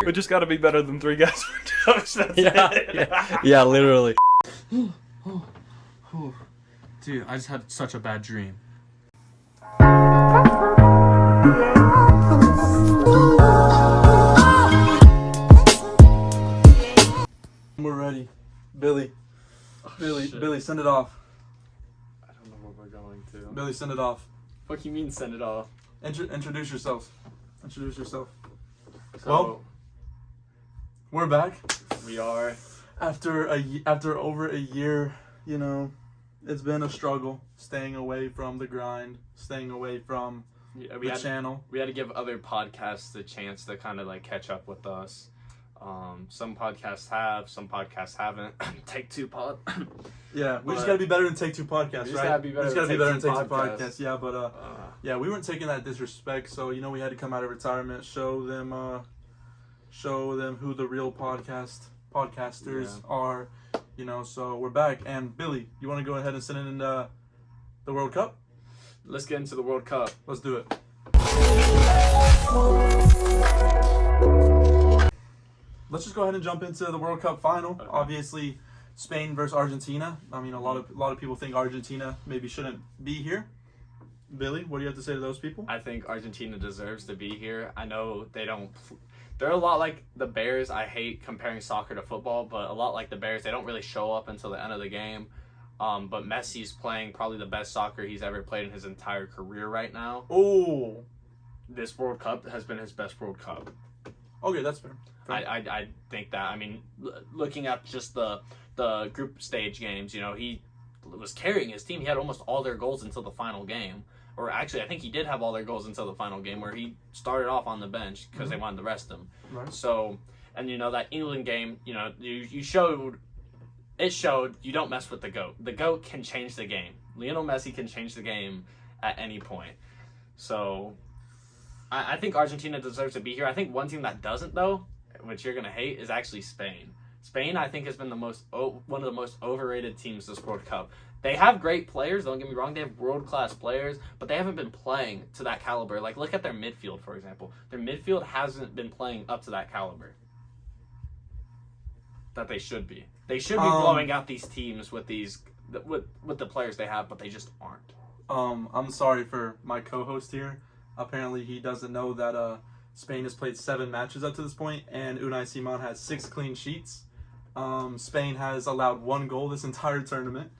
We just got to be better than 3 guys for jokes. That's it. Yeah, literally. Dude, I just had such a bad dream. We're ready. Billy, send it off. I don't know what we're going to. Billy, send it off. What do you mean send it off? Introduce yourself. Introduce yourself. So, Well, we're back. we are. After over a year, you know, it's been a struggle staying away from the grind, staying away from the channel. We had to give other podcasts the chance to kind of like catch up with us. Some podcasts have, some podcasts haven't. Take Two pod. Yeah, we just gotta be better than Take Two podcasts, right? Gotta be better than Take Two podcasts. Yeah, but yeah, we weren't taking that disrespect, so you know we had to come out of retirement, show them who the real podcasters are, you know. So we're back, and Billy, you want to go ahead and send it in the World Cup? Let's get into the World Cup. Let's do it. Let's just go ahead and jump into the World Cup final. Okay. Obviously, Spain versus Argentina. I mean, a lot of people think Argentina maybe shouldn't be here. Billy, what do you have to say to those people? I think Argentina deserves to be here. I know they don't. They're a lot like the Bears. I hate comparing soccer to football, but a lot like the Bears, they don't really show up until the end of the game. But Messi's playing probably the best soccer he's ever played in his entire career right now. Oh, this World Cup has been his best World Cup. Okay, that's fair. I think that. I mean, looking at just the group stage games, you know, he was carrying his team. He had almost all their goals until the final game. Or actually, I think he did have all their goals until the final game, where he started off on the bench because they wanted to rest him. Right. So, and you know, that England game, you know, you showed you don't mess with the GOAT. The GOAT can change the game. Lionel Messi can change the game at any point. So, I think Argentina deserves to be here. I think one team that doesn't, though, which you're going to hate, is actually Spain. Spain, I think, has been one of the most overrated teams this World Cup. They have great players, don't get me wrong. They have world-class players, but they haven't been playing to that caliber. Like, look at their midfield, for example. Their midfield hasn't been playing up to that caliber that they should be. They should be blowing out these teams with the players they have, but they just aren't. I'm sorry for my co-host here. Apparently, he doesn't know that Spain has played 7 matches up to this point, and Unai Simon has 6 clean sheets. Spain has allowed 1 goal this entire tournament.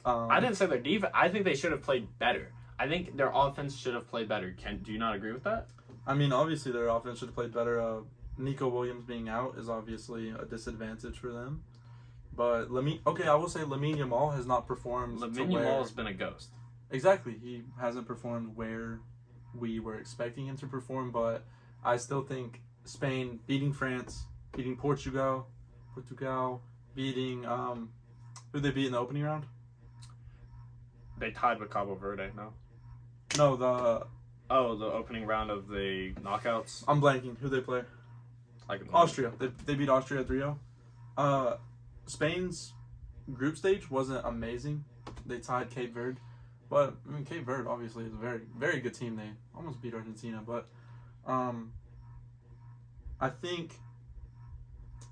I didn't say their defense. I think they should have played better. I think their offense should have played better. Do you not agree with that? I mean, obviously their offense should have played better. Nico Williams being out is obviously a disadvantage for them. But I will say Lamine Yamal has not performed. Lamine Yamal has been a ghost. Exactly, he hasn't performed where we were expecting him to perform. But I still think Spain beating France, beating Portugal, beating who they beat in the opening round. They tied with Cabo Verde, no? No, the opening round of the knockouts. I'm blanking. Who they play? Austria. They beat Austria 3-0. Spain's group stage wasn't amazing. They tied Cape Verde. But, I mean, Cape Verde obviously is a very, very good team. They almost beat Argentina. But I think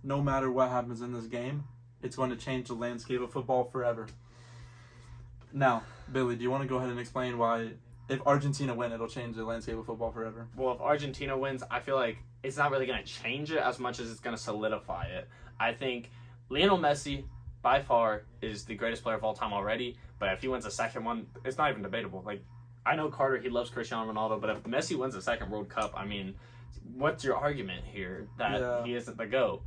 no matter what happens in this game, it's going to change the landscape of football forever. Now, Billy, do you want to go ahead and explain why, if Argentina win, it'll change the landscape of football forever? Well, if Argentina wins, I feel like it's not really going to change it as much as it's going to solidify it. I think Lionel Messi, by far, is the greatest player of all time already. But if he wins a second one, it's not even debatable. Like, I know Carter, he loves Cristiano Ronaldo, but if Messi wins a second World Cup, I mean, what's your argument here that he isn't the GOAT?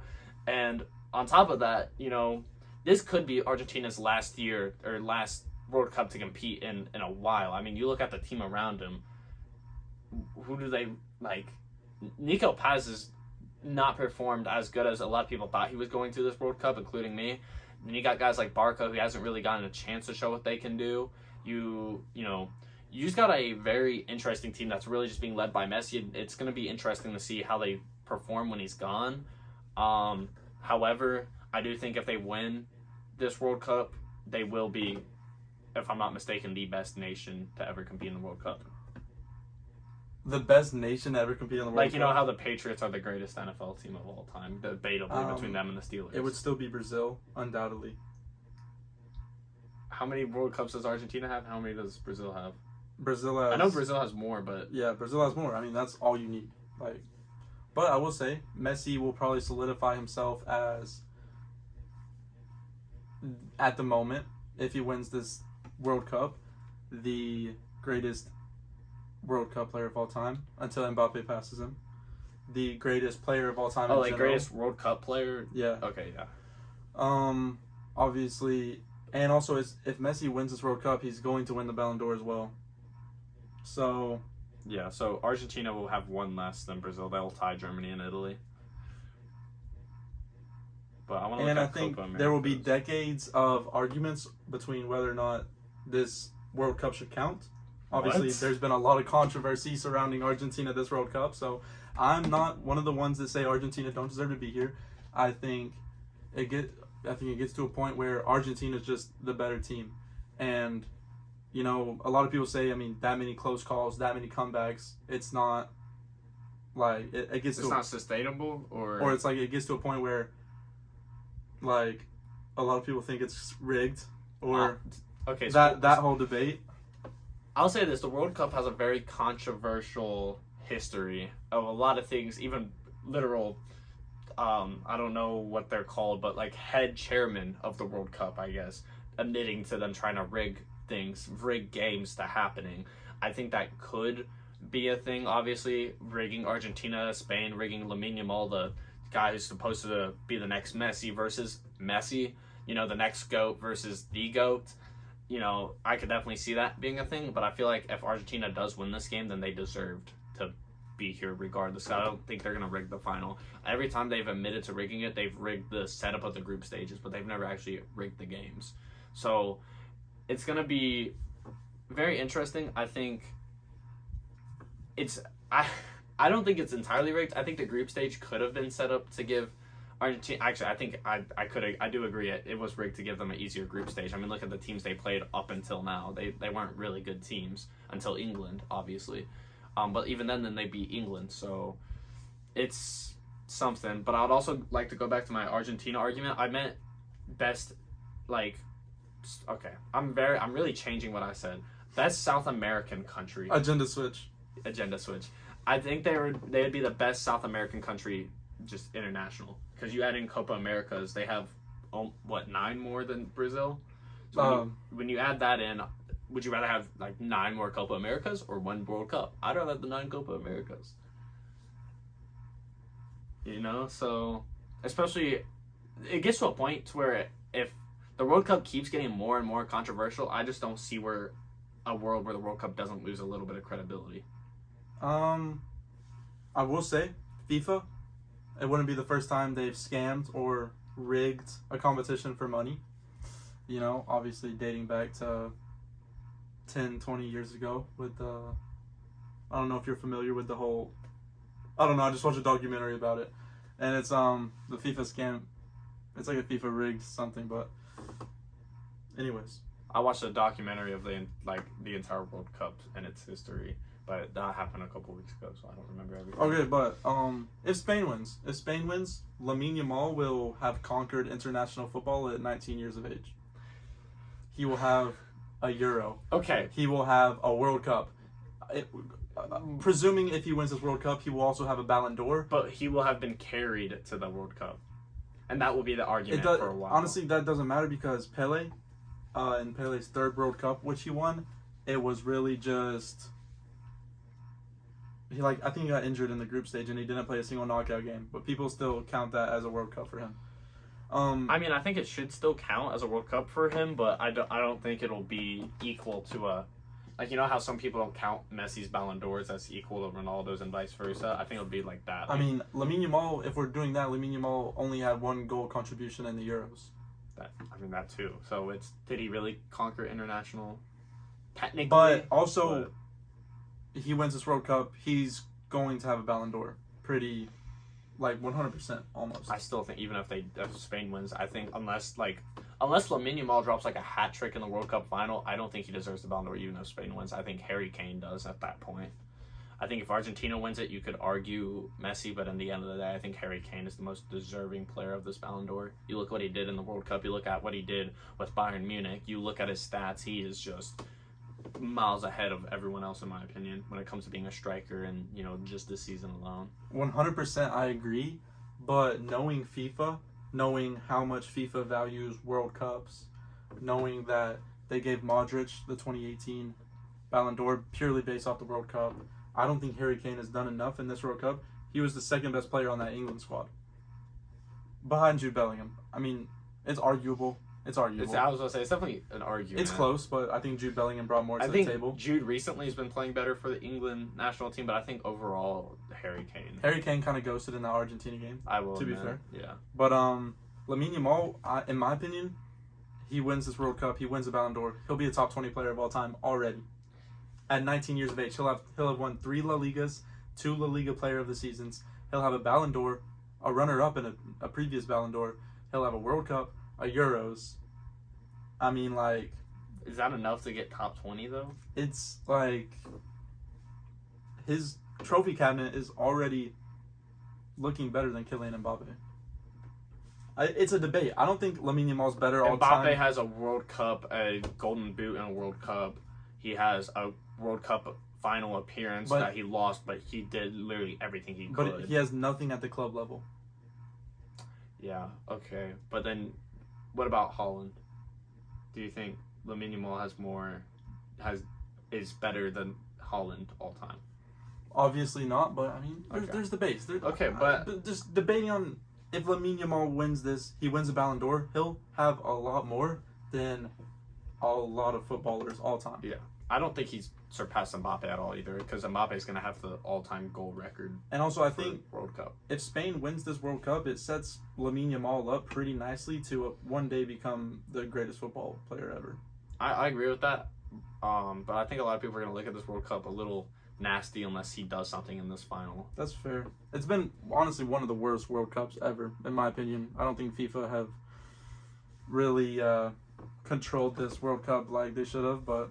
And on top of that, you know, this could be Argentina's last World Cup to compete in a while. I mean, you look at the team around him. Who do they like? Nico Paz has not performed as good as a lot of people thought he was going to this World Cup, including me. Then you got guys like Barca, who hasn't really gotten a chance to show what they can do. You just got a very interesting team that's really just being led by Messi. It's going to be interesting to see how they perform when he's gone. However, I do think if they win this World Cup, they will be, if I'm not mistaken, the best nation to ever compete in the World Cup. the best nation to ever compete in the World Like, you know Cup? how the Patriots are the greatest NFL team of all time, debatably between them and the Steelers. It would still be Brazil, undoubtedly. How many World Cups does Argentina have? How many does Brazil have? Brazil has... I know Brazil has more, but... Yeah, Brazil has more. I mean, that's all you need. Like, but I will say, Messi will probably solidify himself as, at the moment, if he wins this World Cup, the greatest World Cup player of all time until Mbappe passes him. The greatest player of all time. Oh, like greatest World Cup player? Yeah. Okay, yeah. Obviously, and also if Messi wins this World Cup, he's going to win the Ballon d'Or as well. So. Yeah, so Argentina will have one less than Brazil. They'll tie Germany and Italy. But I want to look and at I think Copa Americas. there will be decades of arguments between whether or not this World Cup should count. Obviously, there's been a lot of controversy surrounding Argentina this World Cup, so I'm not one of the ones that say Argentina don't deserve to be here. I think it gets to a point where Argentina is just the better team, and you know, a lot of people say, I mean, that many close calls, that many comebacks, it's not like it gets. It's not sustainable, or it's like it gets to a point where, like, a lot of people think it's rigged, or okay, that whole debate. I'll say this: the World Cup has a very controversial history of a lot of things, even literal. I don't know what they're called, but like head chairman of the World Cup, I guess, admitting to them trying to rig games to happening. I think that could be a thing. Obviously, rigging Argentina, Spain, rigging Lamine Yamal, the guy who's supposed to be the next Messi versus Messi. You know, the next GOAT versus the GOAT. You know, I could definitely see that being a thing, but I feel like if Argentina does win this game, then they deserved to be here regardless. I don't think they're going to rig the final. Every time they've admitted to rigging it, they've rigged the setup of the group stages, but they've never actually rigged the games. So it's going to be very interesting. I think I don't think it's entirely rigged. I think the group stage could have been set up to give Argentina. Actually, I think I do agree it was rigged to give them an easier group stage. I mean, look at the teams they played up until now. They weren't really good teams until England, obviously. But even then they beat England. So it's something. But I'd also like to go back to my Argentina argument. I meant best, like, okay. I'm really changing what I said. Best South American country. Agenda switch. I think they would be the best South American country, just international. Because you add in Copa Americas, they have 9 more than Brazil. So when you add that in, would you rather have like 9 more Copa Americas or 1 World Cup? I'd rather have the 9 Copa Americas. You know, so especially it gets to a point to where if the World Cup keeps getting more and more controversial, I just don't see a world where the World Cup doesn't lose a little bit of credibility. I will say, FIFA, it wouldn't be the first time they've scammed or rigged a competition for money. You know, obviously dating back to 10, 20 years ago with I don't know if you're familiar with the whole, I don't know, I just watched a documentary about it. And it's the FIFA scam. It's like a FIFA rigged something, but anyways. I watched a documentary of the entire World Cup and its history, but that happened a couple weeks ago, so I don't remember everything. Okay, but if Spain wins, Lamine Yamal will have conquered international football at 19 years of age. He will have a Euro. Okay. He will have a World Cup. Presuming if he wins this World Cup, he will also have a Ballon d'Or. But he will have been carried to the World Cup, and that will be the argument for a while. Honestly, that doesn't matter because Pele, in Pele's 3rd World Cup, which he won, it was really just I think he got injured in the group stage and he didn't play a single knockout game, but people still count that as a World Cup for him. I mean, I think it should still count as a World Cup for him, but I don't think it'll be equal to you know how some people don't count Messi's Ballon d'Ors as equal to Ronaldo's and vice versa? I think it'll be like that. I mean, Lamine Yamal, if we're doing that, Lamine Yamal only had 1 goal contribution in the Euros. That too. So did he really conquer international? Technically. But also, he wins this World Cup, he's going to have a Ballon d'Or. Pretty, 100% almost. I still think even if Spain wins, I think unless Lamine Yamal drops a hat trick in the World Cup final, I don't think he deserves the Ballon d'Or even if Spain wins. I think Harry Kane does at that point. I think if Argentina wins it, you could argue Messi, but in the end of the day, I think Harry Kane is the most deserving player of this Ballon d'Or. You look what he did in the World Cup, you look at what he did with Bayern Munich, you look at his stats, he is just miles ahead of everyone else, in my opinion, when it comes to being a striker and, just this season alone. 100% I agree, but knowing FIFA, knowing how much FIFA values World Cups, knowing that they gave Modric the 2018 Ballon d'Or purely based off the World Cup, I don't think Harry Kane has done enough in this World Cup. He was the second best player on that England squad, behind Jude Bellingham. I mean, it's arguable. I was going to say, it's definitely an argument. It's close, but I think Jude Bellingham brought more to the table. Jude recently has been playing better for the England national team, but I think overall, Harry Kane kind of ghosted in the Argentina game. I will be admit, fair. Yeah. But Lamine Yamal, in my opinion, he wins this World Cup. He wins the Ballon d'Or. He'll be a top 20 player of all time already. At 19 years of age, he'll have won 3 La Ligas, 2 La Liga Player of the Seasons. He'll have a Ballon d'Or, a runner-up in a previous Ballon d'Or. He'll have a World Cup, a Euros. I mean, like... Is that enough to get top 20, though? It's, like... His trophy cabinet is already looking better than Kylian Mbappe. It's a debate. I don't think Lamine Yamal's better all time. Mbappe has a World Cup, a Golden Boot, and a World Cup. He has a World Cup final appearance that he lost, but he did literally everything he could. But he has nothing at the club level. Yeah, okay. But then, what about Holland? Do you think Lamine Yamal is better than Holland all time? Obviously not, but I mean, there's debates. But just debating on if Lamine Yamal wins this, he wins the Ballon d'Or, he'll have a lot more than a lot of footballers all time. Yeah. I don't think he's surpassed Mbappe at all either, because Mbappe is going to have the all-time goal record. And also, I think World Cup. If Spain wins this World Cup, it sets Lamine Yamal up pretty nicely to one day become the greatest football player ever. I agree with that, but I think a lot of people are going to look at this World Cup a little nasty unless he does something in this final. That's fair. It's been honestly one of the worst World Cups ever, in my opinion. I don't think FIFA have really controlled this World Cup like they should have, but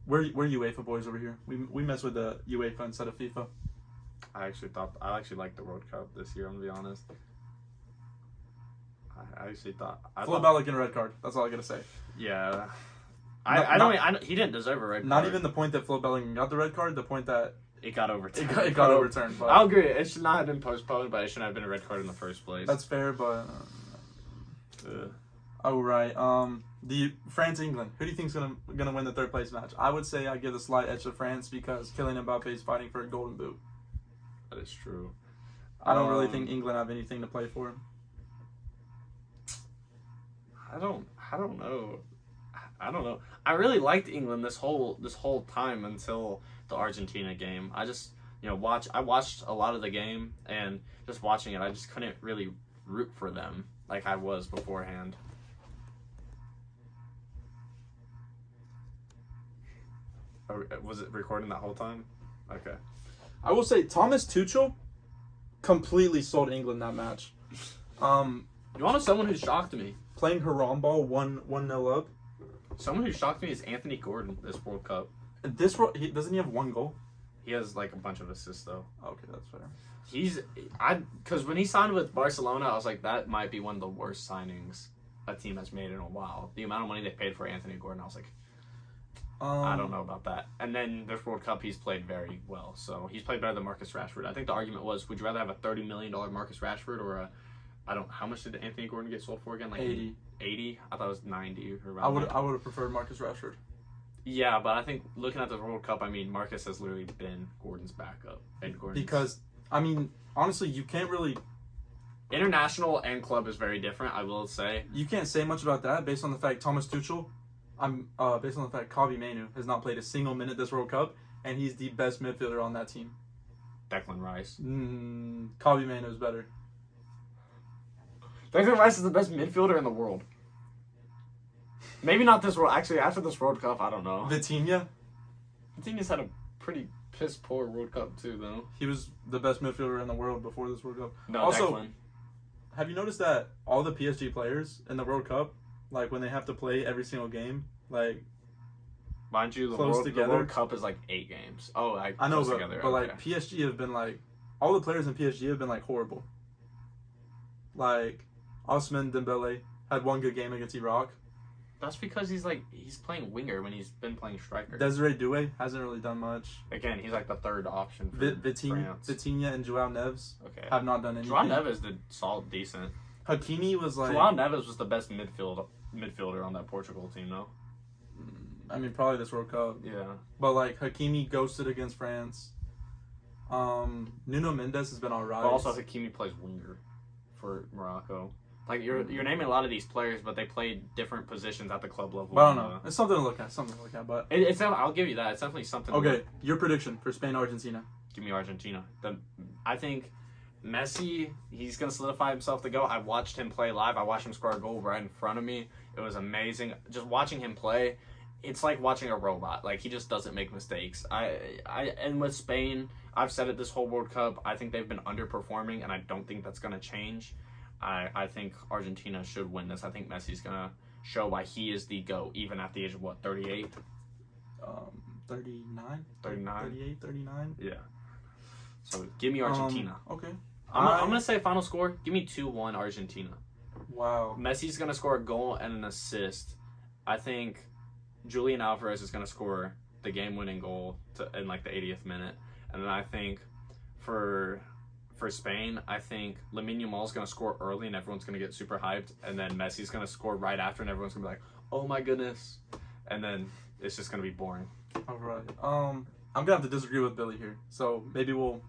we're UEFA boys over here. We mess with the UEFA instead of FIFA. I actually liked the World Cup this year, I'm going to be honest. Flo Bella getting a red card. That's all I got to say. Yeah. He didn't deserve a red card. Not even the point that Flo Bellingham got the red card, the point that it got overturned. It got overturned. But I'll agree. It should not have been postponed, but it shouldn't have been a red card in the first place. That's fair, but... Oh, right. The France-England. Who do you think is gonna win the third place match? I would say I give the slight edge to France because Kylian Mbappe is fighting for a Golden Boot. That is true. I don't really think England have anything to play for. I don't know. I really liked England this whole time until the Argentina game. I just I watched a lot of the game, and just watching it, I just couldn't really root for them like I was beforehand. Was it recording that whole time? Okay. I will say Thomas Tuchel completely sold England that match. You want to know someone who shocked me? Playing Haram ball 1-0 up. Someone who shocked me is Anthony Gordon this World Cup. Doesn't he have 1 goal? He has like a bunch of assists though. Okay, that's fair. Because when he signed with Barcelona, I was like, that might be one of the worst signings a team has made in a while. The amount of money they paid for Anthony Gordon, I was like, I don't know about that. And then this World Cup, he's played very well. So he's played better than Marcus Rashford. I think the argument was, would you rather have a $30 million Marcus Rashford or how much did Anthony Gordon get sold for again? Like 80. 80? I thought it was 90 or around I would have preferred Marcus Rashford. Yeah, but I think looking at the World Cup, I mean, Marcus has literally been Gordon's backup. Because, I mean, honestly, you can't really... International and club is very different, I will say. You can't say much about that based on the fact Thomas Tuchel... based on the fact Kobbie Mainoo has not played a single minute this World Cup, and he's the best midfielder on that team. Declan Rice. Kobbie Mainoo is better. Declan Rice is the best midfielder in the world. Maybe not this World. Actually, after this World Cup, I don't know. Vitinha had a pretty piss poor World Cup too, though. He was the best midfielder in the world before this World Cup. No, also, Declan. Have you noticed that all the PSG players in the World Cup, like when they have to play every single game, like Mind you, the World Cup is like 8 games. Oh, I know, but like PSG have been like all the players in PSG have been like horrible. Like Ousmane Dembele had one good game against Iraq. That's because he's playing winger when he's been playing striker. Desiree Doué hasn't really done much. Again, he's like the third option for France. Vitinha and Joao Neves have not done anything. Joao Neves did decent. Hakimi was like... Joao Neves was the best midfielder on that Portugal team, though. I mean, probably this World Cup. Yeah. But like Hakimi ghosted against France. Nuno Mendes has been alright. But also Hakimi plays winger for Morocco. Like you're naming a lot of these players, but they play different positions at the club level. But I don't know. It's something to look at. But it's I'll give you that. It's definitely something. Okay, your prediction for Spain, Argentina. Give me Argentina. I think Messi, he's gonna solidify himself to go. I watched him play live. I watched him score a goal right in front of me. It was amazing. Just watching him play, it's like watching a robot. Like he just doesn't make mistakes. And with Spain, I've said it this whole World Cup. I think they've been underperforming, and I don't think that's gonna change. I think Argentina should win this. I think Messi's going to show why he is the GOAT, even at the age of, 38? 39? 39? 38, 39? Yeah. So, give me Argentina. Okay. I'm going to say final score. Give me 2-1 Argentina. Wow. Messi's going to score a goal and an assist. I think Julian Alvarez is going to score the game-winning goal in, the 80th minute. And then I think for Spain, I think Lamine Yamal is going to score early and everyone's going to get super hyped. And then Messi's going to score right after and everyone's going to be like, oh my goodness. And then it's just going to be boring. All right. I'm going to have to disagree with Billy here. So maybe we'll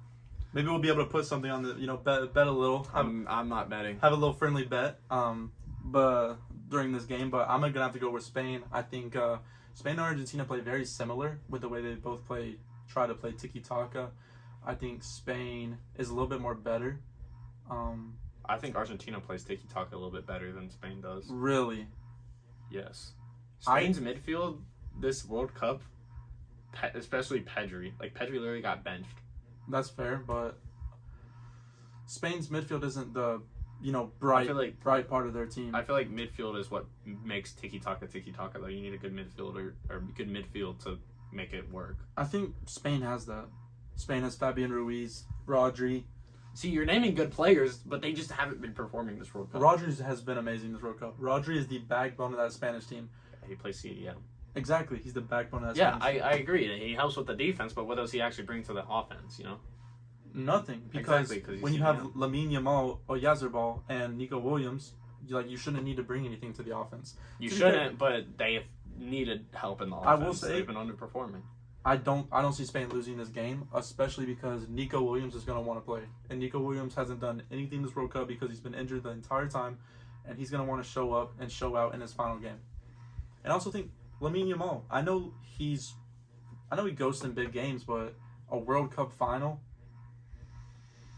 be able to put something on the, bet a little. I'm not betting. Have a little friendly bet but during this game. But I'm going to have to go with Spain. I think Spain and Argentina play very similar with the way they both try to play tiki-taka. I think Spain is a little bit more better. I think Argentina plays tiki-taka a little bit better than Spain does. Really? Yes. Spain's midfield this World Cup, especially Pedri. Pedri literally got benched. That's fair, but Spain's midfield isn't the bright part of their team. I feel like midfield is what makes tiki-taka. Though you need a good midfielder or good midfield to make it work. I think Spain has that. Spain has Fabian Ruiz, Rodri. See, you're naming good players, but they just haven't been performing this World Cup. Rodri has been amazing this World Cup. Rodri is the backbone of that Spanish team. He plays CDM. Exactly, he's the backbone of that Spanish team. Yeah, I agree. He helps with the defense, but what does he actually bring to the offense, Nothing. Because when you have Lamine Yamal, Oyarzabal, and Nico Williams, you shouldn't need to bring anything to the offense. You shouldn't, but they have needed help in the offense. I will say, they've been underperforming. I don't see Spain losing this game, especially because Nico Williams is going to want to play. And Nico Williams hasn't done anything this World Cup because he's been injured the entire time, and he's going to want to show up and show out in his final game. And I also think Lamine Yamal, I know he ghosts in big games, but a World Cup final?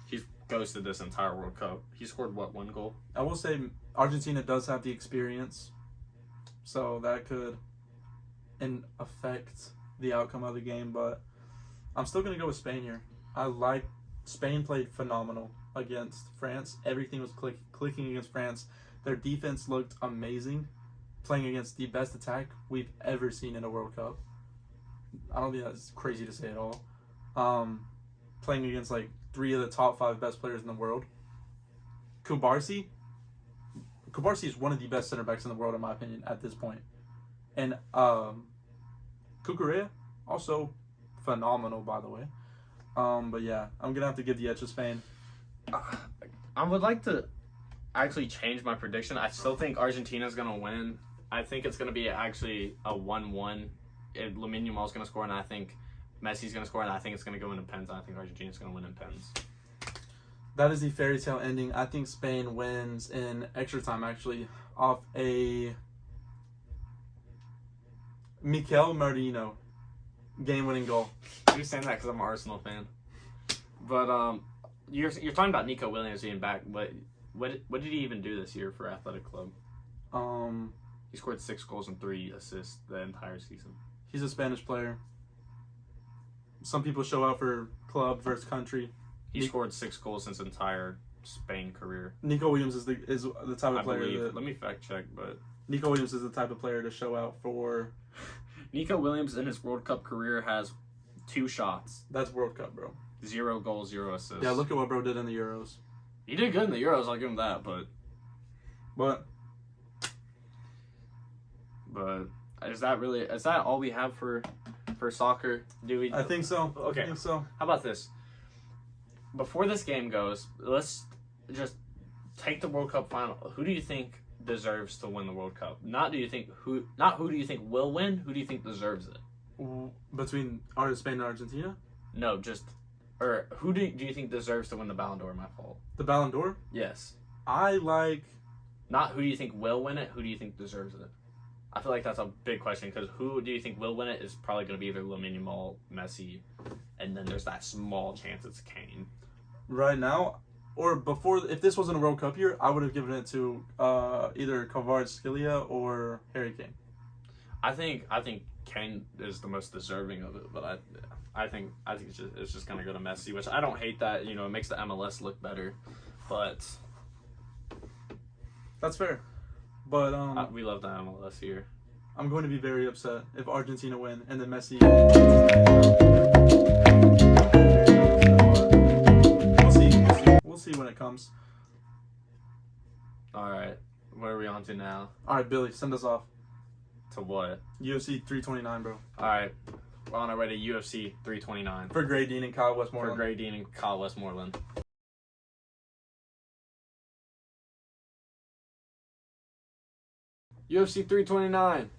He's ghosted this entire World Cup. He scored, 1 goal? I will say Argentina does have the experience, so that could affect the outcome of the game, but I'm still going to go with Spain here. Spain played phenomenal against France. Everything was clicking against France. Their defense looked amazing, playing against the best attack we've ever seen in a World Cup. I don't think that's crazy to say at all. Playing against 3 of the top 5 best players in the world. Kubarsi is one of the best center backs in the world, in my opinion, at this point. And Cucurella, also phenomenal, by the way. But yeah, I'm going to have to give the edge to Spain. I would like to actually change my prediction. I still think Argentina's going to win. I think it's going to be actually a 1-1. Lamine Yamal's going to score, and I think Messi's going to score, and I think it's going to go into pens. I think Argentina's going to win in pens. That is the fairy tale ending. I think Spain wins in extra time, actually, off a Mikel Merino game-winning goal. You're saying that because I'm an Arsenal fan. But you're talking about Nico Williams being back. What did he even do this year for Athletic Club? He scored 6 goals and 3 assists the entire season. He's a Spanish player. Some people show out for club versus country. He scored 6 goals in his entire Spain career. Nico Williams is the type of player. Let me fact check, but Nico Williams is the type of player to show out for Nico Williams in his World Cup career has 2 shots, That's World Cup, bro. 0 goals, 0 assists. Yeah, look at what bro did in the Euros. He did good in the Euros. I'll give him that, but is that all we have for soccer? Do we? I think so. Okay. I think so. How about this? Before this game goes, let's just take the World Cup final. Who do you think deserves to win the World Cup? Not who do you think will win. Who do you think deserves it? Between Spain and Argentina? No, or who do you think deserves to win the Ballon d'Or? My fault. The Ballon d'Or? Yes. I like. Not who do you think will win it. Who do you think deserves it? I feel like that's a big question because who do you think will win it is probably going to be either Lamine Yamal, Messi, and then there's that small chance it's Kane. Right now, or before, if this wasn't a World Cup year, I would have given it to either Kvaratskhelia or Harry Kane. I think Kane is the most deserving of it, but I think it's just gonna go to Messi, which I don't hate that. You know, it makes the MLS look better, but that's fair. But we love the MLS here. I'm going to be very upset if Argentina win and then Messi. We'll see when it comes. All right, what are we on to now? All right, Billy, send us off. To what? UFC 329, bro. All right, we're on our way to UFC 329 for Gray Dean and Kyle Westmoreland. UFC 329.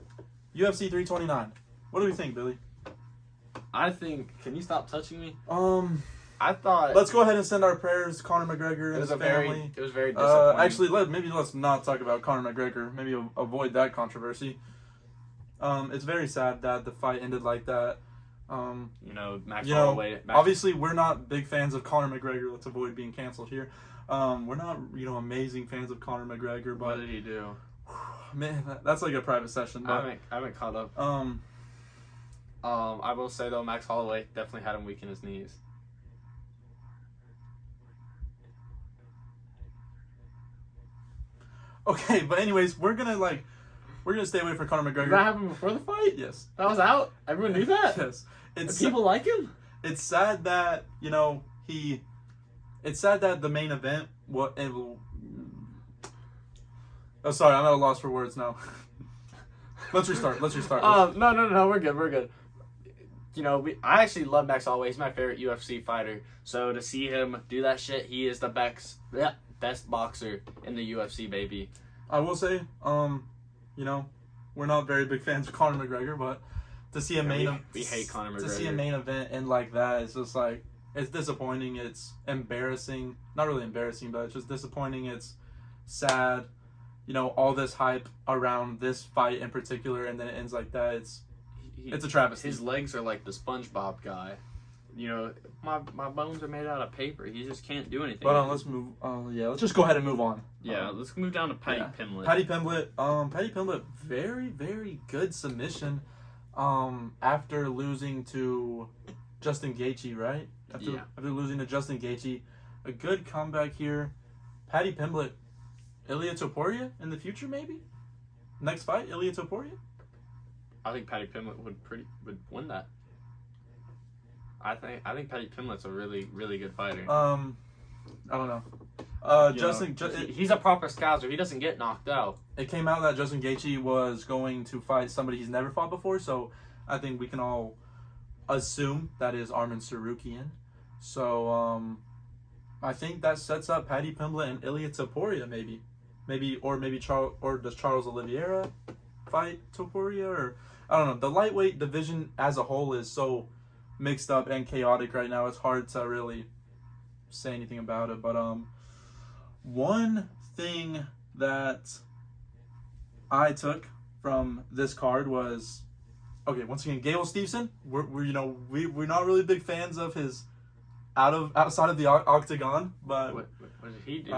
UFC 329. What do we think, Billy? I think. Can you stop touching me? I thought. Let's go ahead and send our prayers to Conor McGregor and his family. It was very disappointing. Actually, let's not talk about Conor McGregor. Maybe avoid that controversy. It's very sad that the fight ended like that. Max Holloway. Obviously, we're not big fans of Conor McGregor. Let's avoid being canceled here. We're not, amazing fans of Conor McGregor. But what did he do? Man, that's like a private session. But, I haven't caught up. I will say though, Max Holloway definitely had him weaken his knees. Okay, but anyways, we're gonna stay away from Conor McGregor. Did that happen before the fight? Yes. That was out? Everyone knew that? Yes. People like him? It's sad that, it's sad that the main event, sorry, I'm at a loss for words now. Let's restart. No, we're good. I actually love Max Holloway. He's my favorite UFC fighter. So to see him do that shit, he is the best boxer in the UFC, baby. I will say, we're not very big fans of Conor McGregor, but to see a we hate Conor McGregor. To see a main event end like that, it's just like, it's disappointing. It's embarrassing. Not really embarrassing, but it's just disappointing. It's sad. All this hype around this fight in particular, and then it ends like that. It's a travesty. His legs are like the SpongeBob guy. My bones are made out of paper. He just can't do anything. But let's move. Let's just go ahead and move on. Yeah, let's move down to Paddy Pimblett. Paddy Pimblett, very, very good submission. After losing to Justin Gaethje, right? After losing to Justin Gaethje, a good comeback here. Paddy Pimblett, Ilia Topuria in the future, maybe. Next fight, Ilia Topuria. I think Paddy Pimblett would win that. I think Paddy Pimblett's a really, really good fighter. I don't know. He's a proper scouser. He doesn't get knocked out. It came out that Justin Gaethje was going to fight somebody he's never fought before, so I think we can all assume that is Arman Tsarukyan. So I think that sets up Paddy Pimblett and Ilia Topuria, maybe does Charles Oliveira fight Topuria, or I don't know. The lightweight division as a whole is so mixed up and chaotic right now. It's hard to really say anything about it. But one thing that I took from this card was, okay, once again, Gable Steveson. We're not really big fans of his outside of the octagon, but what did he do?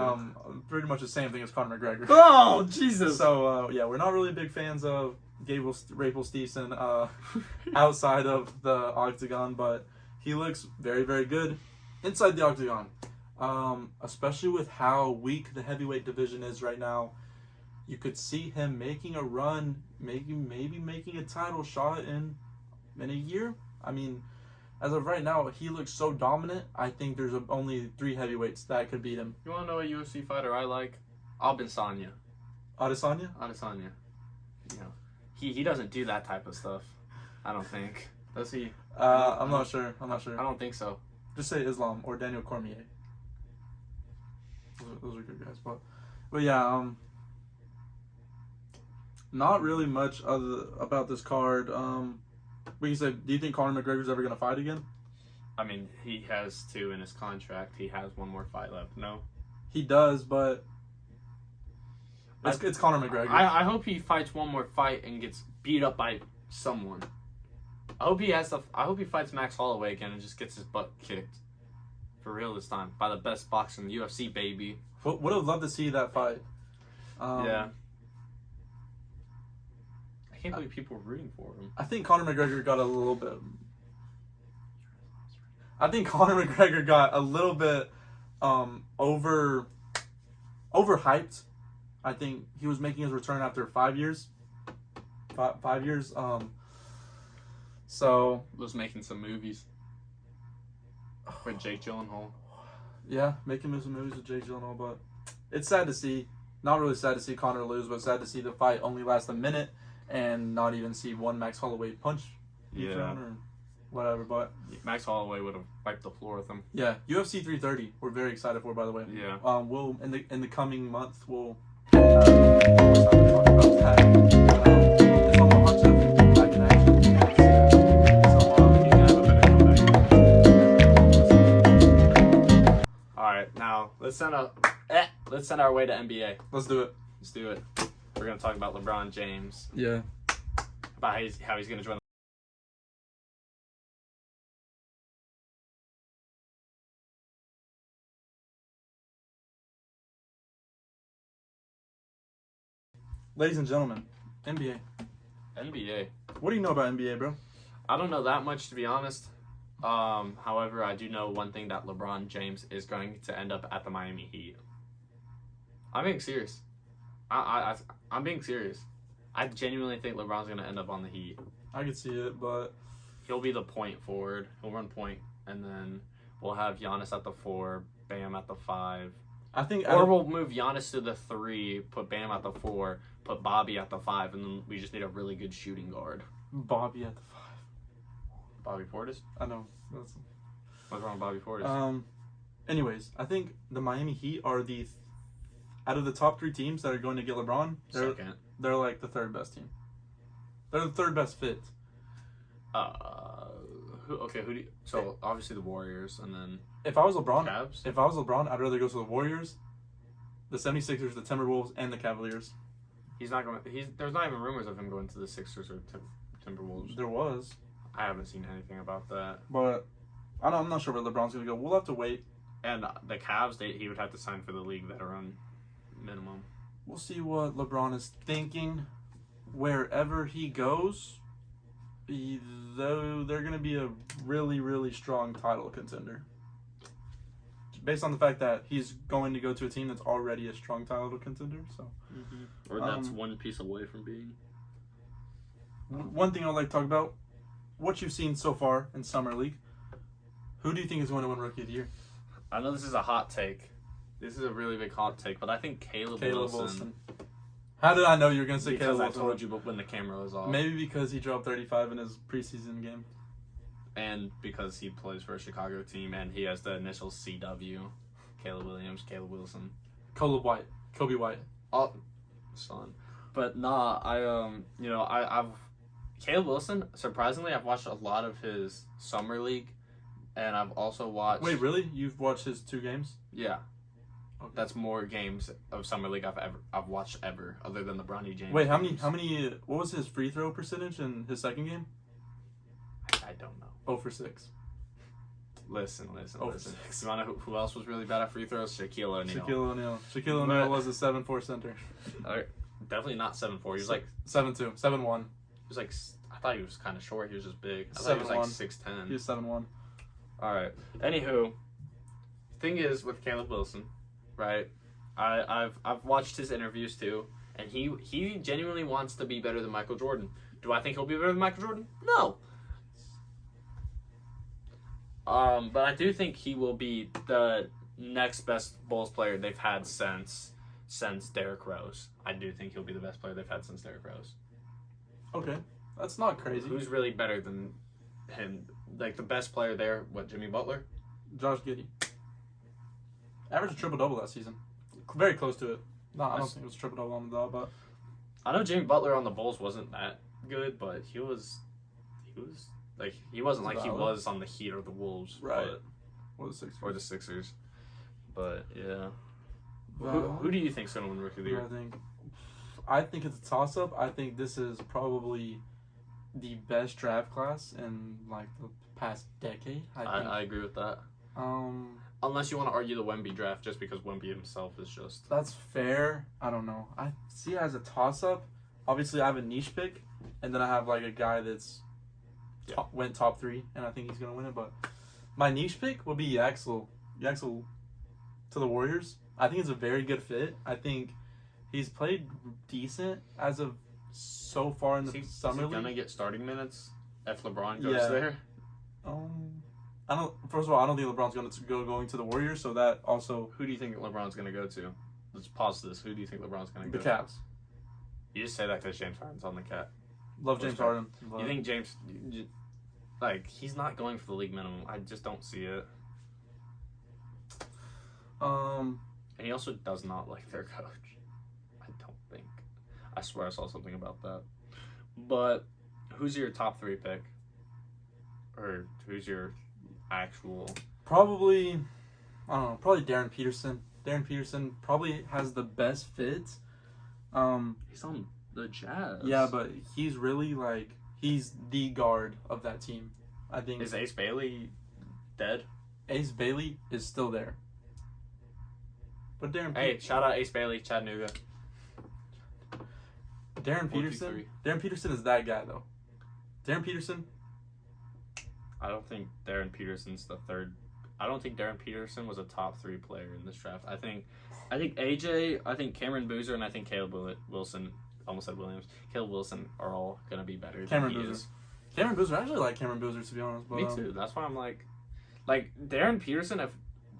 Pretty much the same thing as Conor McGregor. Oh Jesus! So we're not really big fans of Gable Steveson outside of the octagon, but he looks very, very good inside the octagon. Especially with how weak the heavyweight division is right now. you could see him making a run, maybe making a title shot in a year. I mean, as of right now, he looks so dominant. I think there's only 3 heavyweights that could beat him. You want to know a UFC fighter I like? Adesanya. Adesanya? Adesanya. You know, he doesn't do that type of stuff. I don't think. Does he? I'm not sure. I don't think so. Just say Islam or Daniel Cormier. Those are good guys, but yeah, not really much other about this card. We can say, do you think Conor McGregor's ever gonna fight again? I mean, he has 2 in his contract. He has 1 more fight left. No, he does, but it's Conor McGregor. I hope he fights 1 more fight and gets beat up by someone. I hope he fights Max Holloway again and just gets his butt kicked. For real this time. By the best boxer in the UFC, baby. Would have loved to see that fight. Yeah. I can't believe people were rooting for him. I think Conor McGregor got a little bit... overhyped. I think he was making his return after 5 years. 5 years. So... Was making some movies. With Jake Gyllenhaal. Yeah, making some movies with Jake Gyllenhaal, but it's sad to see. Not really sad to see Conor lose, but sad to see the fight only last a minute and not even see one Max Holloway punch. Or whatever, but Max Holloway would have wiped the floor with him. Yeah, UFC 330. We're very excited for, by the way. Yeah. We'll in the coming month we'll talk about that. It's on the hot tub. I can actually. Now let's send our way to NBA. Let's do it. We're gonna talk about LeBron James. Yeah. About how he's gonna join. Ladies and gentlemen, NBA. NBA. What do you know about NBA, bro? I don't know that much, to be honest. However, I do know one thing, that LeBron James is going to end up at the Miami Heat. I'm being serious. I'm being serious. I genuinely think LeBron's going to end up on the Heat. I could see it, but... He'll be the point forward. He'll run point, and then we'll have Giannis at the 4, Bam at the 5. Or we'll move Giannis to the 3, put Bam at the 4, put Bobby at the 5, and then we just need a really good shooting guard. Bobby at the 5. Bobby Portis? I know. What's wrong with Bobby Portis? Anyways, I think the Miami Heat are out of the top 3 teams that are going to get LeBron, they're like the 3rd best team. They're the 3rd best fit. So obviously the Warriors, and then if I was LeBron, Cavs? I'd rather go to the Warriors, the 76ers, the Timberwolves, and the Cavaliers. He's not going. There's not even rumors of him going to the Sixers or Timberwolves. There was. I haven't seen anything about that. But I'm not sure where LeBron's going to go. We'll have to wait. And the Cavs, he would have to sign for the league veteran minimum. We'll see what LeBron is thinking. Wherever he goes, though, they're going to be a really, really strong title contender. Based on the fact that he's going to go to a team that's already a strong title contender. So, Or that's one piece away from being. One thing I'd like to talk about, what you've seen so far in Summer League. Who do you think is going to win Rookie of the Year? I know this is a hot take. This is a really big hot take, but I think Caleb Wilson. How did I know you were going to say Caleb Wilson? Because I told you when the camera was off. Maybe because he dropped 35 in his preseason game. And because he plays for a Chicago team and he has the initial CW. Caleb Williams, Caleb Wilson. Kobe White. Oh, son. But nah, I've Caleb Wilson, surprisingly, I've watched a lot of his Summer League, and I've also watched... Wait, really? You've watched his 2 games? Yeah. Okay. That's more games of Summer League I've watched ever, other than the Bronny James. Wait, how many? What was his free throw percentage in his second game? I don't know. 0 for 6. Listen. You want to know who else was really bad at free throws? Shaquille O'Neal. Shaquille O'Neal was a 7'4" center. Definitely not 7'4". He was like 7'2", 7'1". He was like, I thought he was kind of short. He was just big. I thought he was like 6'10". He was 7'1". All right. Anywho, thing is with Caleb Wilson, right? I've watched his interviews too, And he genuinely wants to be better than Michael Jordan. Do I think he'll be better than Michael Jordan? No. But I do think he will be the next best Bulls player they've had since Derrick Rose. I do think he'll be the best player they've had since Derrick Rose. Okay, that's not crazy. Who's really better than him? Like the best player there, what, Jimmy Butler? Josh Giddey. Averaged a triple-double that season. Very close to it. No, I don't think it was triple-double on the dot, but... I know Jimmy Butler on the Bulls wasn't that good, but he was like, he wasn't like he was on the Heat or the Wolves. Right. But, or the Sixers. Or the Sixers. But, yeah. Who do you think's going to win Rookie of the Year? I think it's a toss-up. I think this is probably the best draft class in, like, the past decade. I agree with that. Unless you want to argue the Wemby draft, just because Wemby himself is just... That's fair. I don't know. I see it as a toss-up. Obviously, I have a niche pick, and then I have, like, a guy that's went top 3, and I think he's going to win it. But my niche pick would be Yaxel. Yaxel to the Warriors. I think it's a very good fit. I think he's played decent as of so far in the summer league. Is he going to get starting minutes if LeBron goes there? First of all, I don't think LeBron's going to the Warriors, so that also... Who do you think LeBron's going to go to? Let's pause this. Who do you think LeBron's going to go to? The Cavs. You just say that because James Harden's on the Cat. Love James Harden. You think James... Like, he's not going for the league minimum. I just don't see it. And he also does not like their coach. I don't think. I swear I saw something about that. But who's your top 3 pick? Or who's your... actual probably Darren Peterson. Darren Peterson probably has the best fit. He's on the Jazz. Yeah, but he's really like he's the guard of that team. I think. Is Ace Bailey dead? Ace Bailey is still there. But Hey, shout out Ace Bailey, Chattanooga. Darren Peterson is that guy though. Darren Peterson. I don't think Darren Peterson's the third. I don't think Darren Peterson was a top 3 player in this draft. I think AJ, I think Cameron Boozer, and I think Caleb Wilson. Almost said Williams. Caleb Wilson are all gonna be better. Cameron Boozer. Cameron Boozer. I actually like Cameron Boozer, to be honest. But, me too. That's why I'm like Darren Peterson.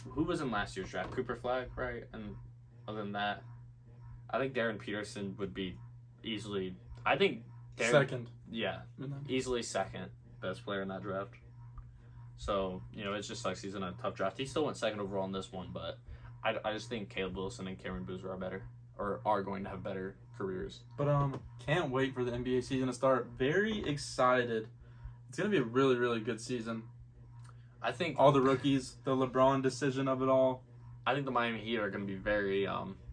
Who was in last year's draft? Cooper Flag, right? And other than that, I think Darren Peterson would be easily. I think second. Yeah, easily second best player in that draft. So, it's just like he's in a tough draft. He still went second overall in this one, but I just think Caleb Wilson and Cameron Boozer are better, or are going to have better careers. But can't wait for the NBA season to start. Very excited. It's going to be a really, really good season. I think all the rookies, the LeBron decision of it all. I think the Miami Heat are going to be very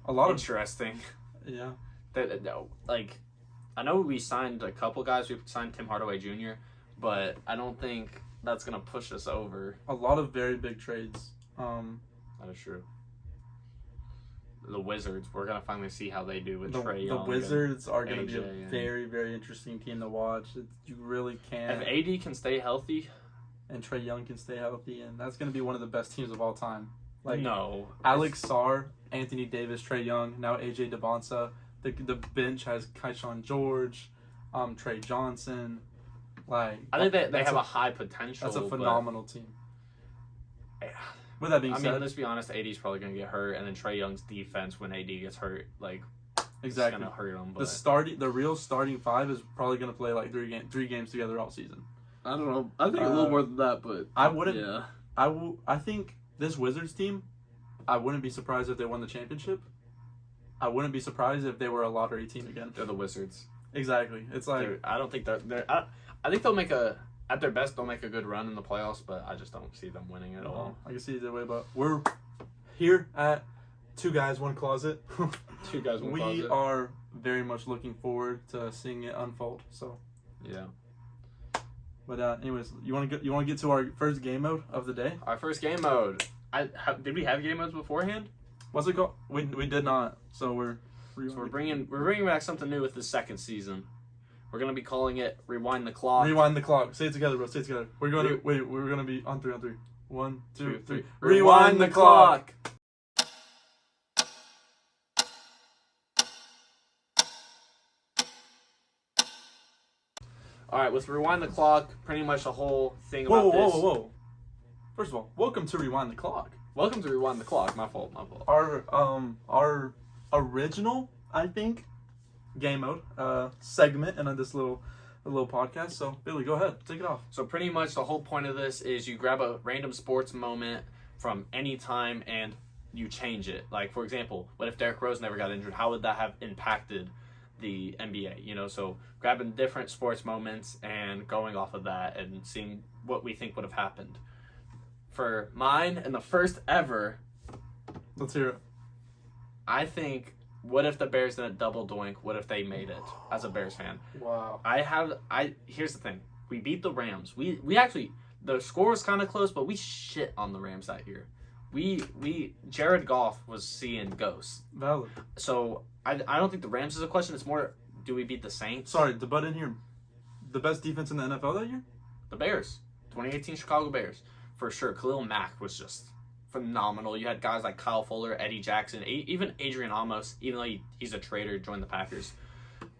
interesting. Yeah. I know we signed a couple guys. We signed Tim Hardaway Jr., but I don't think that's going to push us over. A lot of very big trades. That is true. The Wizards, we're going to finally see how they do with Trae Young. The Wizards are going to be a very, very interesting team to watch. You really can. If AD can stay healthy. And Trae Young can stay healthy, and that's going to be one of the best teams of all time. No. Alex Sarr, Anthony Davis, Trae Young, now AJ Devonta. The bench has Keyshawn George, Trey Johnson. I think they have a high potential. That's a phenomenal team. With that being said, let's be honest, AD's probably going to get hurt, and then Trae Young's defense when AD gets hurt, exactly, it's going to hurt him. But the real starting 5 is probably going to play 3 games together all season. I don't know. I think a little more than that, but I wouldn't. Yeah. I think this Wizards team, I wouldn't be surprised if they won the championship. I wouldn't be surprised if they were a lottery team again. They're the Wizards. Exactly. It's I don't think they're. I think they'll at their best they'll make a good run in the playoffs, but I just don't see them winning at all. I can see it that way, but we're here at 2 Guys, 1 Closet. 2 Guys, 1 Closet. We are very much looking forward to seeing it unfold. So. Yeah. But anyways, you want to get to our first game mode of the day? Our first game mode. Did we have game modes beforehand? What's it called? We did not. So we're bringing back something new with the second season. We're gonna be calling it Rewind the Clock. Rewind the clock. Say it together, bro. Say it together. We're gonna be on 3 on 3. 1, 2, 3. Rewind the clock. All right, with Rewind the Clock, pretty much the whole thing about this. Whoa. First of all, welcome to Rewind the Clock. Welcome to Rewind the Clock. My fault. Our original, I think, game mode segment and on this little podcast. So Billy, go ahead, take it off. So pretty much the whole point of this is you grab a random sports moment from any time and you change it. Like, for example, what if Derrick Rose never got injured? How would that have impacted the NBA? You know, so grabbing different sports moments and going off of that and seeing what we think would have happened. For mine and the first ever, Let's hear it. I think, what if the Bears didn't double doink? What if they made it as a Bears fan? Wow. Here's the thing. We beat the Rams. We actually, the score was kind of close, but we shit on the Rams that year. Jared Goff was seeing ghosts. Valid. So I don't think the Rams is a question. It's more, do we beat the Saints? Sorry, to butt in here, the best defense in the NFL that year? The Bears. 2018 Chicago Bears. For sure. Khalil Mack was just phenomenal. You had guys like Kyle Fuller, Eddie Jackson, even Adrian Amos, even though he's a traitor, joined the Packers.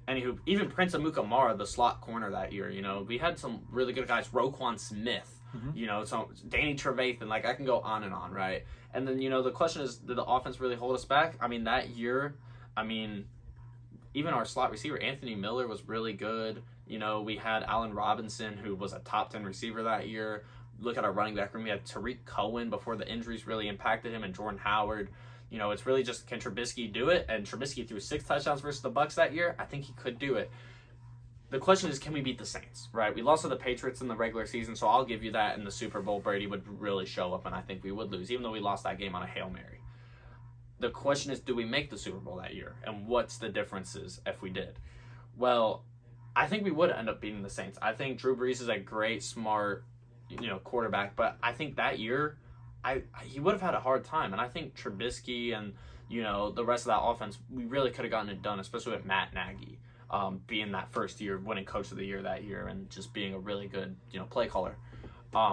Anywho, even Prince Amukamara, the slot corner that year, you know, we had some really good guys. Roquan Smith, you know, so Danny Trevathan, like I can go on and on, right? And then, you know, the question is, did the offense really hold us back? I mean, that year, even our slot receiver, Anthony Miller, was really good. You know, we had Allen Robinson, who was a top 10 receiver that year. Look at our running back room. We had Tariq Cohen before the injuries really impacted him, and Jordan Howard. You know, it's really just, can Trubisky do it? And Trubisky threw 6 touchdowns versus the Bucs that year. I think he could do it. The question is, can we beat the Saints, right? We lost to the Patriots in the regular season, so I'll give you that. In the Super Bowl, Brady would really show up, and I think we would lose, even though we lost that game on a Hail Mary. The question is, do we make the Super Bowl that year? And what's the differences if we did? Well, I think we would end up beating the Saints. I think Drew Brees is a great, smart, you know, quarterback, but I think that year he would have had a hard time, and I think Trubisky and, you know, the rest of that offense, we really could have gotten it done, especially with Matt Nagy being that first year, winning Coach of the Year that year, and just being a really good, you know, play caller.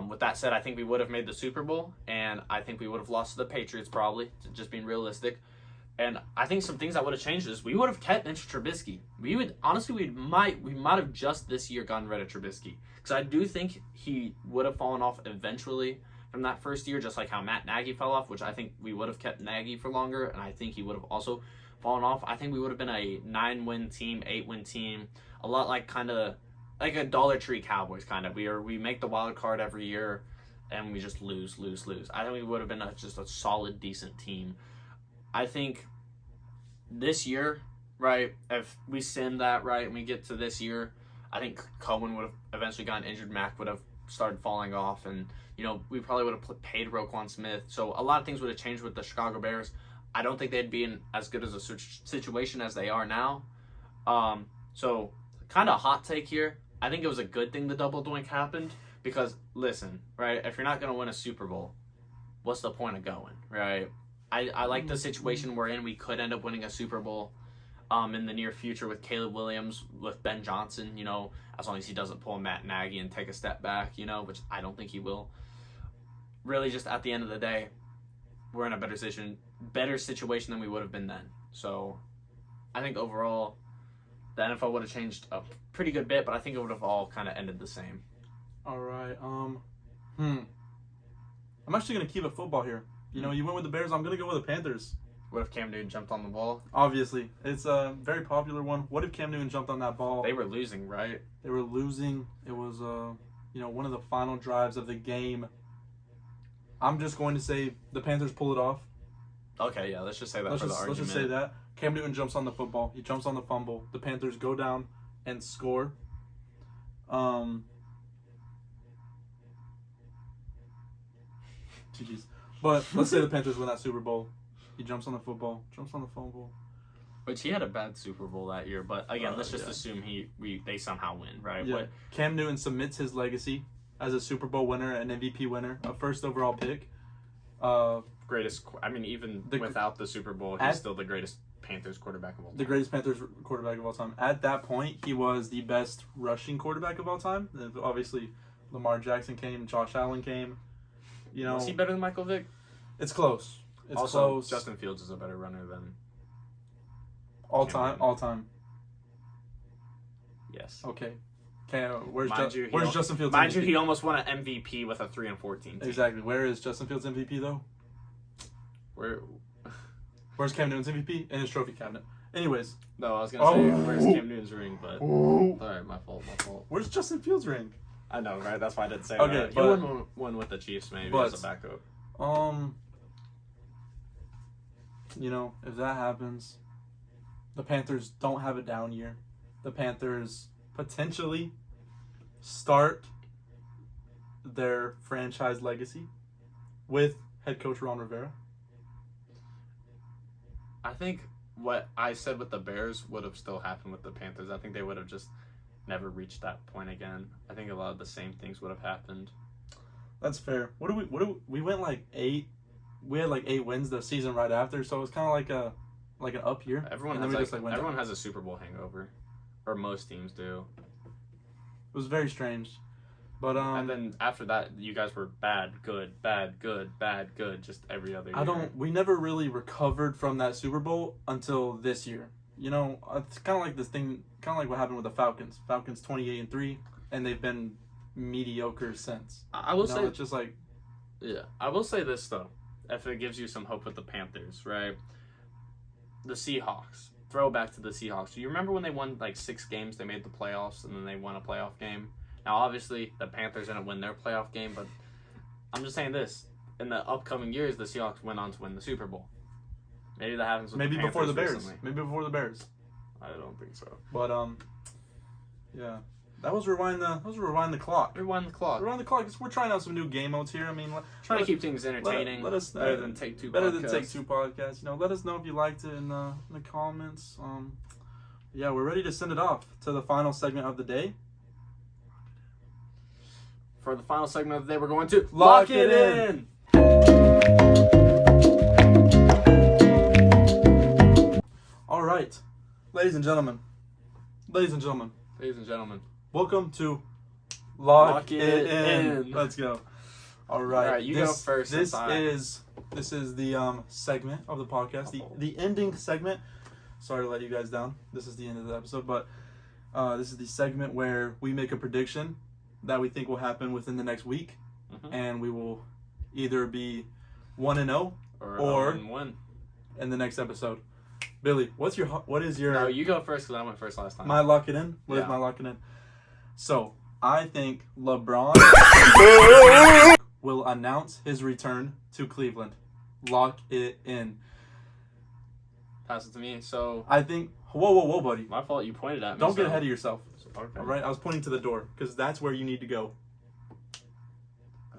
With that said, I think we would have made the Super Bowl, and I think we would have lost to the Patriots probably, just being realistic. And I think some things that would have changed is we would have kept Mitch Trubisky. We might have just this year gotten rid of Trubisky, because I do think he would have fallen off eventually from that first year, just like how Matt Nagy fell off, which I think we would have kept Nagy for longer, and I think he would have also fallen off. I think we would have been a 9-win team, 8-win team, a lot like kind of like a Dollar Tree Cowboys kind of. We make the wild card every year, and we just lose. I think we would have been just a solid, decent team. I think this year, right, if we sim that right and we get to this year, I think Cohen would have eventually gotten injured. Mack would have started falling off, and, you know, we probably would have paid Roquan Smith. So a lot of things would have changed with the Chicago Bears. I don't think they'd be in as good as a situation as they are now. So kind of hot take here. I think it was a good thing the double doink happened, because, listen, right, if you're not going to win a Super Bowl, what's the point of going, right? I like the situation we're in. We could end up winning a Super Bowl in the near future with Caleb Williams, with Ben Johnson, you know, as long as he doesn't pull Matt Nagy and take a step back, you know, which I don't think he will. Really, just at the end of the day, we're in a better situation than we would have been then. So I think overall the NFL would have changed a pretty good bit, but I think it would have all kind of ended the same. All right. I'm actually going to keep it football here. You know, you went with the Bears. I'm going to go with the Panthers. What if Cam Newton jumped on the ball? Obviously. It's a very popular one. What if Cam Newton jumped on that ball? They were losing, right? They were losing. It was, you know, one of the final drives of the game. I'm just going to say the Panthers pull it off. Okay, yeah, let's just say that for the argument. Let's just say that. Cam Newton jumps on the football. He jumps on the fumble. The Panthers go down and score. Jeez. But let's say the Panthers win that Super Bowl. He jumps on the football, jumps on the fumble. Which he had a bad Super Bowl that year, but again, let's just assume they somehow win, right? Yeah. Cam Newton submits his legacy as a Super Bowl winner, an MVP winner, a first overall pick. Greatest. I mean, even without the Super Bowl, he's still the greatest Panthers quarterback of all time. The greatest Panthers quarterback of all time. At that point, he was the best rushing quarterback of all time. Obviously, Lamar Jackson came, Josh Allen came. You know, was he better than Michael Vick? It's close. It's also, close. Justin Fields is a better runner than all time. Yes. Okay. Where's Justin Fields? Mind MVP? you, he almost won an MVP with a 3-14 team. Exactly. Where is Justin Fields MVP though? Where's Cam Newton's MVP in his trophy cabinet? Anyways. No, I was gonna say where's Cam Newton's ring, but all right, my fault. Where's Justin Fields' ring? I know, right? That's why I didn't say okay, that. He won one with the Chiefs, maybe as a backup. You know, if that happens, the Panthers don't have a down year. The Panthers potentially start their franchise legacy with head coach Ron Rivera. I think what I said with the Bears would have still happened with the Panthers. I think they would have just never reached that point again. I think a lot of the same things would have happened. That's fair. We went like 8. We had like 8 wins the season right after, so it was kind of like an up year. Everyone has a Super Bowl hangover, or most teams do. It was very strange, but and then after that, you guys were bad, good, just every other year. We never really recovered from that Super Bowl until this year. You know, it's kind of like this thing, kind of like what happened with the Falcons. Falcons 28-3, and they've been mediocre since. I will say it's just like, yeah. I will say this though, if it gives you some hope with the Panthers, right? The Seahawks. Throwback to the Seahawks. Do you remember when they won like 6 games? They made the playoffs, and then they won a playoff game. Now, obviously, the Panthers didn't win their playoff game, but I'm just saying this: in the upcoming years, the Seahawks went on to win the Super Bowl. Maybe that happens with the Panthers before the Bears. Recently. Maybe before the Bears. I don't think so. But yeah, that was rewind the clock. Rewind the clock. Because we're trying out some new game modes here. I mean, trying to keep things entertaining. Let us better than Take Two. Better than Take Two podcasts. You know, let us know if you liked it in the comments. Yeah, we're ready to send it off to the final segment of the day. For the final segment of the day, we're going to Lock It In. All right, ladies and gentlemen, welcome to Lock It In. Let's go. All right, you go first. This is the segment of the podcast, the ending segment. Sorry to let you guys down. This is the end of the episode, but this is the segment where we make a prediction that we think will happen within the next week, and we will either be 1-0 or 1 in the next episode. Billy, what is your? No, you go first because I went first last time. My Lock It In. What is my Lock It In? So I think LeBron will announce his return to Cleveland. Lock it in. Pass it to me. So I think. Whoa, buddy. My fault. You pointed at me. Don't get ahead of yourself. Okay. All right, I was pointing to the door because that's where you need to go.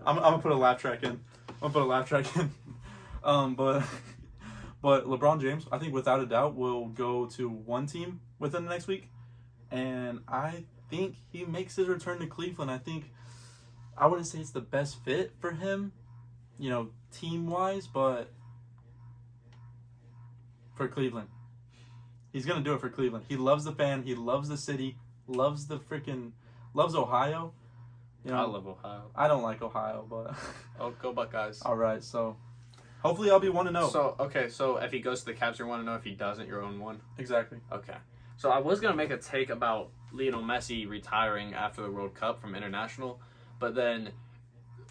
I'm gonna put a laugh track in. But LeBron James, I think without a doubt, will go to one team within the next week, and I think he makes his return to Cleveland. I wouldn't say it's the best fit for him, you know, team-wise, but for Cleveland. He's going to do it for Cleveland. He loves the fan. He loves the city. Loves Ohio. You know, I love Ohio. I don't like Ohio, but... Oh, go Buckeyes. All right, so... Hopefully I'll be 1-0. So if he goes to the Cavs, you're 1-0. If he doesn't, you're 0-1. Exactly. Okay. So I was going to make a take about Lionel Messi retiring after the World Cup from international, but then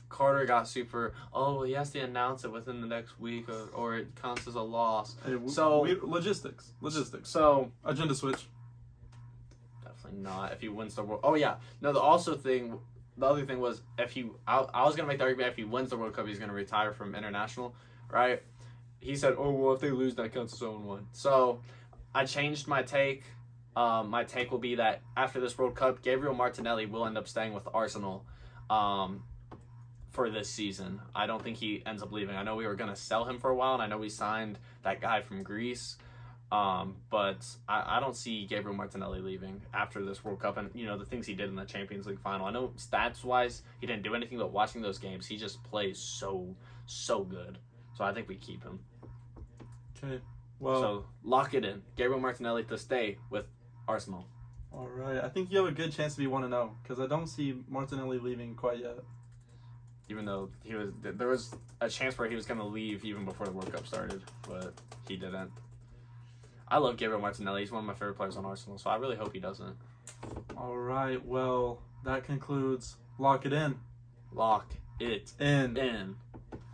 Carter got super, he has to announce it within the next week or it counts as a loss. Hey, logistics. So agenda switch. Definitely not if he wins the World. Oh yeah. No, the other thing was I was going to make the argument if he wins the World Cup, he's going to retire from international, right? He said, if they lose, that counts as 0-1. So I changed my take. My take will be that after this World Cup, Gabriel Martinelli will end up staying with Arsenal for this season. I don't think he ends up leaving. I know we were going to sell him for a while, and I know we signed that guy from Greece. But I don't see Gabriel Martinelli leaving after this World Cup and, the things he did in the Champions League final. I know stats-wise, he didn't do anything, but watching those games, he just plays so good. So I think we keep him. Okay. Well, so lock it in. Gabriel Martinelli to stay with Arsenal. All right. I think you have a good chance to be 1-0 because I don't see Martinelli leaving quite yet. Even though there was a chance where he was going to leave even before the World Cup started, but he didn't. I love Gabriel Martinelli. He's one of my favorite players on Arsenal, so I really hope he doesn't. All right. Well, that concludes Lock It In. Lock it in.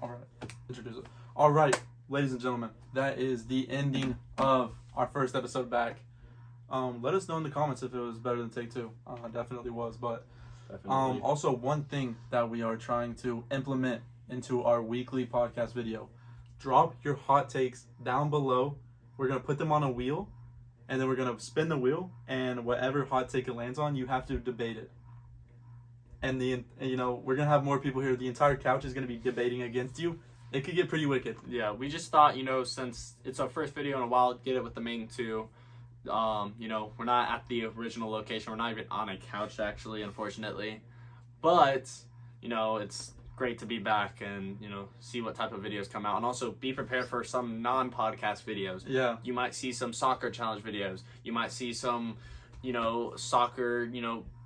All right. Introduce it. All right, ladies and gentlemen, that is the ending of our first episode back. Let us know in the comments if it was better than take two. Definitely was, but Definitely. also one thing that we are trying to implement into our weekly podcast video. Drop your hot takes down below. We're gonna put them on a wheel, and then we're gonna spin the wheel, and whatever hot take it lands on, you have to debate it. And we're gonna have more people here. The entire couch is gonna be debating against you. It could get pretty wicked. Yeah, we just thought, since it's our first video in a while, get it with the main two. We're not at the original location. We're not even on a couch, actually, unfortunately. But, it's great to be back and, see what type of videos come out. And also be prepared for some non-podcast videos. Yeah. You might see some soccer challenge videos. You might see some, soccer,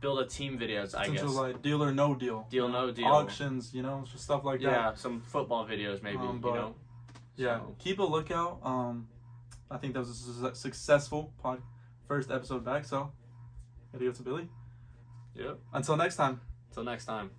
build a team videos, I guess. Like deal or no deal. No deal. Auctions, just stuff like that. Yeah, some football videos maybe, Yeah, So. keep a lookout. I think that was a successful first episode back, so gotta give it to Billy. Yep. Until next time. Till next time.